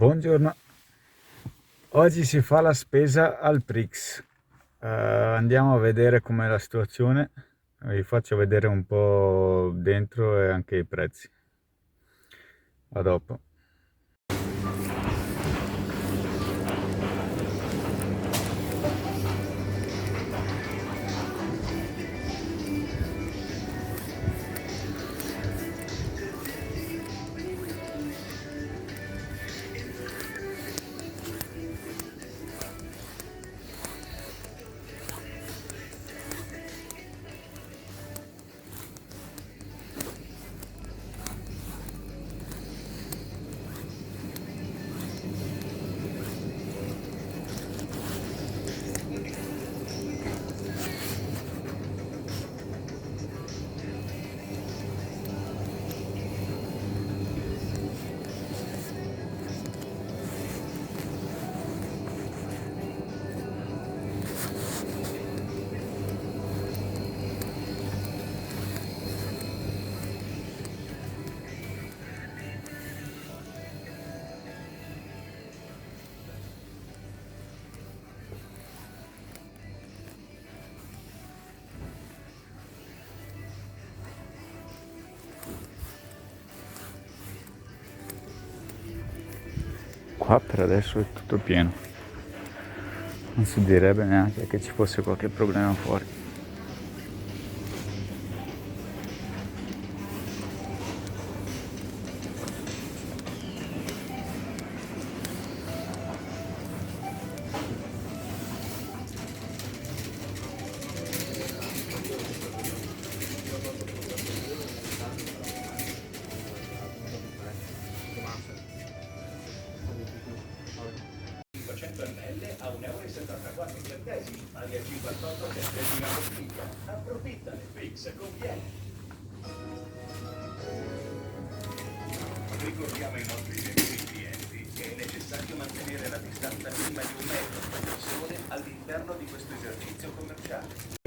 Buongiorno, oggi si fa la spesa al Prix. Andiamo a vedere com'è la situazione, vi faccio vedere un po' dentro e anche i prezzi. A dopo. Qua per adesso è tutto pieno, non si direbbe neanche che ci fosse qualche problema fuori. a 1,74 euro, paghi a 58 centesimi a bottiglia. Approfittane, Fix, conviene. Ricordiamo ai nostri gentili clienti che è necessario mantenere la distanza minima di 1 metro per persone all'interno di questo esercizio commerciale.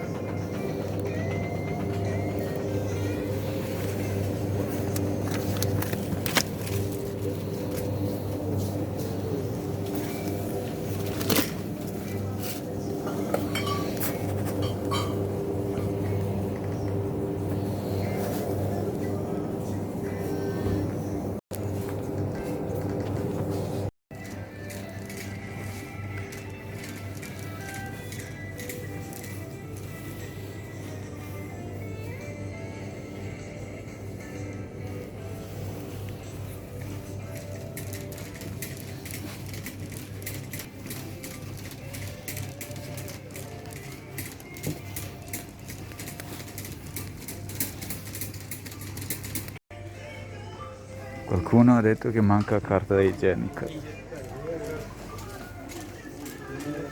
Qualcuno ha detto che manca carta igienica.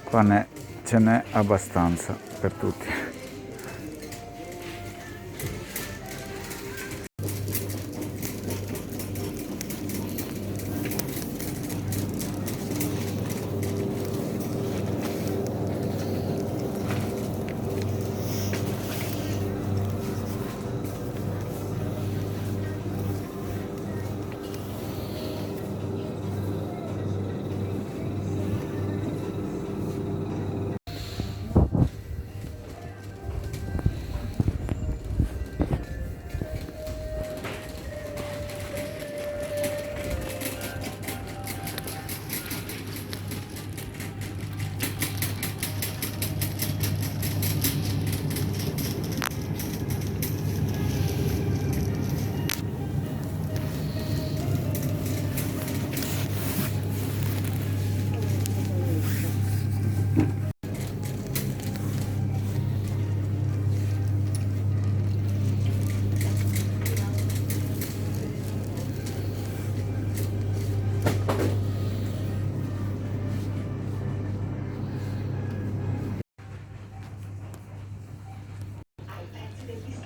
Qua ce n'è abbastanza per tutti.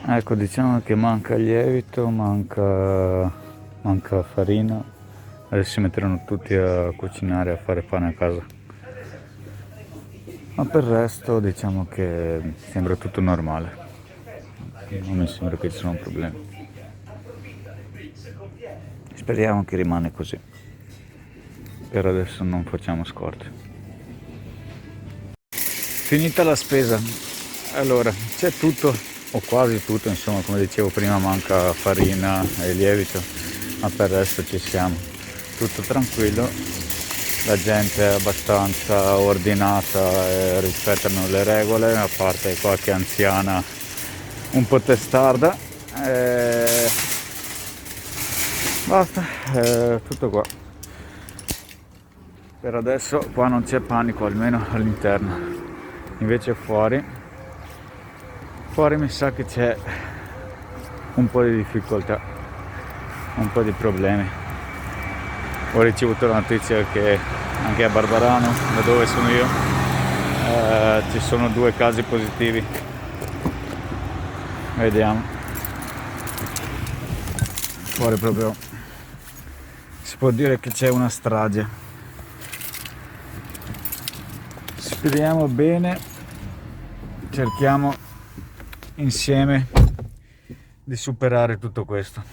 Ecco, diciamo che manca il lievito, manca farina. Adesso si metteranno tutti a cucinare, a fare pane a casa. Ma per il resto diciamo che sembra tutto normale. Non mi sembra che ci siano problemi. Speriamo che rimane così. per adesso non facciamo scorte. Finita la spesa, allora c'è tutto o quasi tutto, insomma, come dicevo prima manca farina e lievito, ma per il resto ci siamo, tutto tranquillo, la gente è abbastanza ordinata e rispettano le regole, a parte qualche anziana un po' testarda. Basta, tutto qua. Per adesso qua non c'è panico, almeno all'interno. Invece fuori mi sa che c'è un po' di difficoltà, un po' di problemi. Ho ricevuto la notizia che anche a Barbarano, da dove sono io, ci sono 2 casi positivi. Vediamo. Fuori proprio si può dire che c'è una strage. Speriamo bene, cerchiamo insieme di superare tutto questo.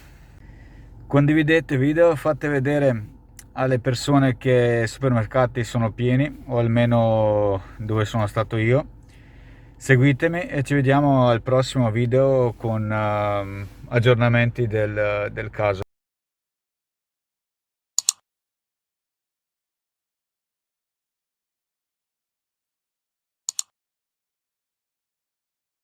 Condividete video, fate vedere alle persone che i supermercati sono pieni, o almeno dove sono stato io. Seguitemi e ci vediamo al prossimo video con aggiornamenti del caso.